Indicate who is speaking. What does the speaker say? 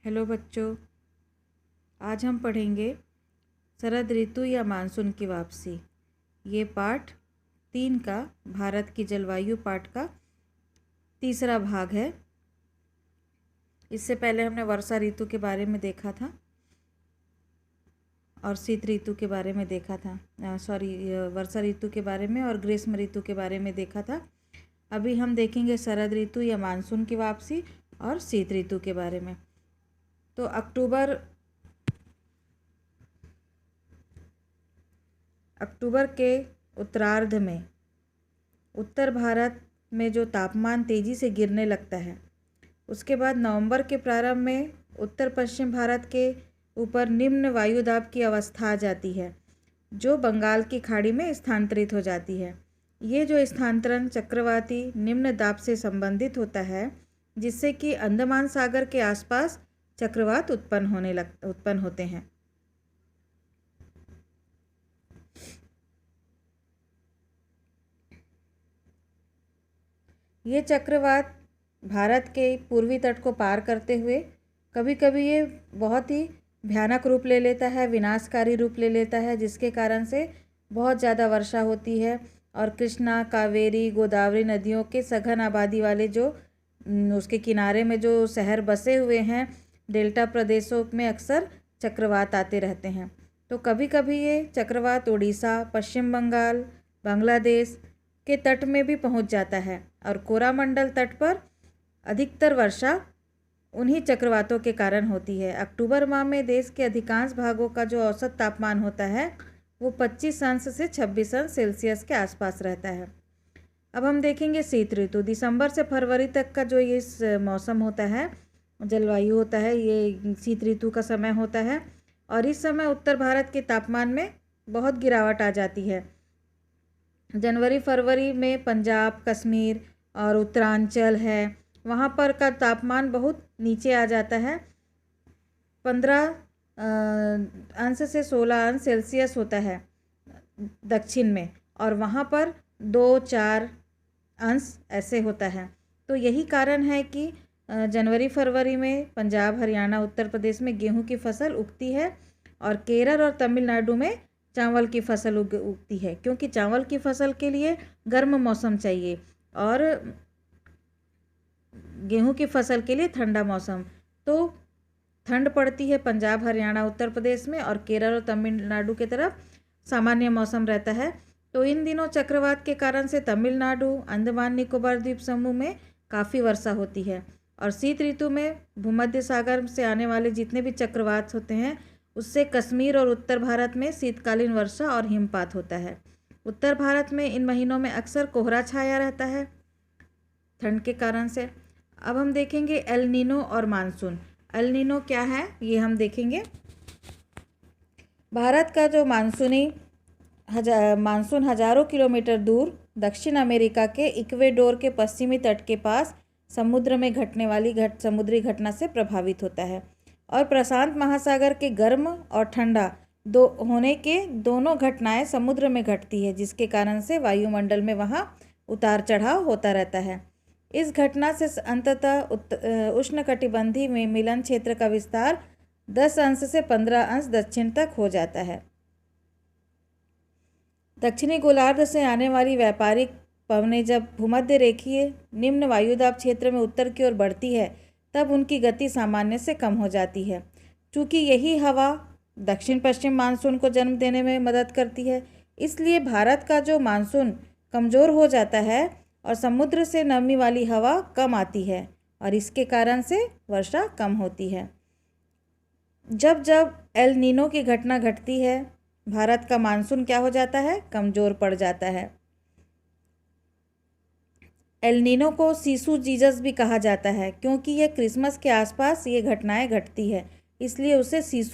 Speaker 1: Hello बच्चों, आज हम पढ़ेंगे शरद ऋतु या मानसून की वापसी। ये पाठ 3 का भारत की जलवायु पाठ का तीसरा भाग है। इससे पहले हमने वर्षा ऋतु के बारे में देखा था और शीत ऋतु के बारे में देखा था। वर्षा ऋतु के बारे में और ग्रीष्म ऋतु के बारे में देखा था। अभी हम देखेंगे शरद ऋतु या मानसून की वापसी और शीत ऋतु के बारे में। तो अक्टूबर के उत्तरार्ध में उत्तर भारत में जो तापमान तेज़ी से गिरने लगता है, उसके बाद नवंबर के प्रारंभ में उत्तर पश्चिम भारत के ऊपर निम्न वायुदाब की अवस्था आ जाती है, जो बंगाल की खाड़ी में स्थानांतरित हो जाती है। ये जो स्थानांतरण चक्रवाती निम्न दाब से संबंधित होता है, जिससे कि अंडमान सागर के आसपास चक्रवात उत्पन्न होते हैं। ये चक्रवात भारत के पूर्वी तट को पार करते हुए कभी कभी ये बहुत ही भयानक रूप ले लेता है, विनाशकारी रूप ले लेता है, जिसके कारण से बहुत ज़्यादा वर्षा होती है और कृष्णा, कावेरी, गोदावरी नदियों के सघन आबादी वाले जो उसके किनारे में जो शहर बसे हुए हैं, डेल्टा प्रदेशों में अक्सर चक्रवात आते रहते हैं। तो कभी कभी ये चक्रवात उड़ीसा, पश्चिम बंगाल, बांग्लादेश के तट में भी पहुंच जाता है और कोरामंडल तट पर अधिकतर वर्षा उन्हीं चक्रवातों के कारण होती है। अक्टूबर माह में देश के अधिकांश भागों का जो औसत तापमान होता है वो 25 अंश से 26 अंश सेल्सियस के आसपास रहता है। अब हम देखेंगे शीत ऋतु। दिसंबर से फरवरी तक का जो ये मौसम होता है, जलवायु होता है, ये शीत ऋतु का समय होता है और इस समय उत्तर भारत के तापमान में बहुत गिरावट आ जाती है। जनवरी फरवरी में पंजाब, कश्मीर और उत्तरांचल है, वहाँ पर का तापमान बहुत नीचे आ जाता है। 15 अंश से 16 अंश सेल्सियस होता है दक्षिण में, और वहाँ पर 2-4 अंश ऐसे होता है। तो यही कारण है कि जनवरी फरवरी में पंजाब, हरियाणा, उत्तर प्रदेश में गेहूं की फसल उगती है और केरल और तमिलनाडु में चावल की फसल उगती है, क्योंकि चावल की फसल के लिए गर्म मौसम चाहिए और गेहूं की फसल के लिए ठंडा मौसम। तो ठंड पड़ती है पंजाब, हरियाणा, उत्तर प्रदेश में, और केरल और तमिलनाडु की तरफ सामान्य मौसम रहता है। तो इन दिनों चक्रवात के कारण से तमिलनाडु, अंडमान निकोबार द्वीप समूह में काफ़ी वर्षा होती है और शीत ऋतु में भूमध्य सागर से आने वाले जितने भी चक्रवात होते हैं, उससे कश्मीर और उत्तर भारत में शीतकालीन वर्षा और हिमपात होता है। उत्तर भारत में इन महीनों में अक्सर कोहरा छाया रहता है ठंड के कारण से। अब हम देखेंगे एल नीनो और मानसून। एल नीनो क्या है ये हम देखेंगे। भारत का जो मानसून हजारों किलोमीटर दूर दक्षिण अमेरिका के इक्वेडोर के पश्चिमी तट के पास समुद्र में घटने वाली समुद्री घटना से प्रभावित होता है और प्रशांत महासागर के गर्म और ठंडा होने के दोनों घटनाएं समुद्र में घटती है, जिसके कारण से वायुमंडल में वहाँ उतार चढ़ाव होता रहता है। इस घटना से अंततः उष्णकटिबंधीय में मिलन क्षेत्र का विस्तार 10 अंश से 15 अंश दक्षिण तक हो जाता है। दक्षिणी गोलार्ध से आने वाली व्यापारिक पवनें जब भूमध्य रेखीय निम्न वायुदाब क्षेत्र में उत्तर की ओर बढ़ती है, तब उनकी गति सामान्य से कम हो जाती है। चूँकि यही हवा दक्षिण पश्चिम मानसून को जन्म देने में मदद करती है, इसलिए भारत का जो मानसून कमज़ोर हो जाता है और समुद्र से नमी वाली हवा कम आती है और इसके कारण से वर्षा कम होती है। जब जब एल नीनो की घटना घटती है, भारत का मानसून क्या हो जाता है? कमज़ोर पड़ जाता है। एल नीनो को सीसू जीसस भी कहा जाता है, क्योंकि यह क्रिसमस के आसपास ये घटनाएं घटती है, इसलिए उसे सीसू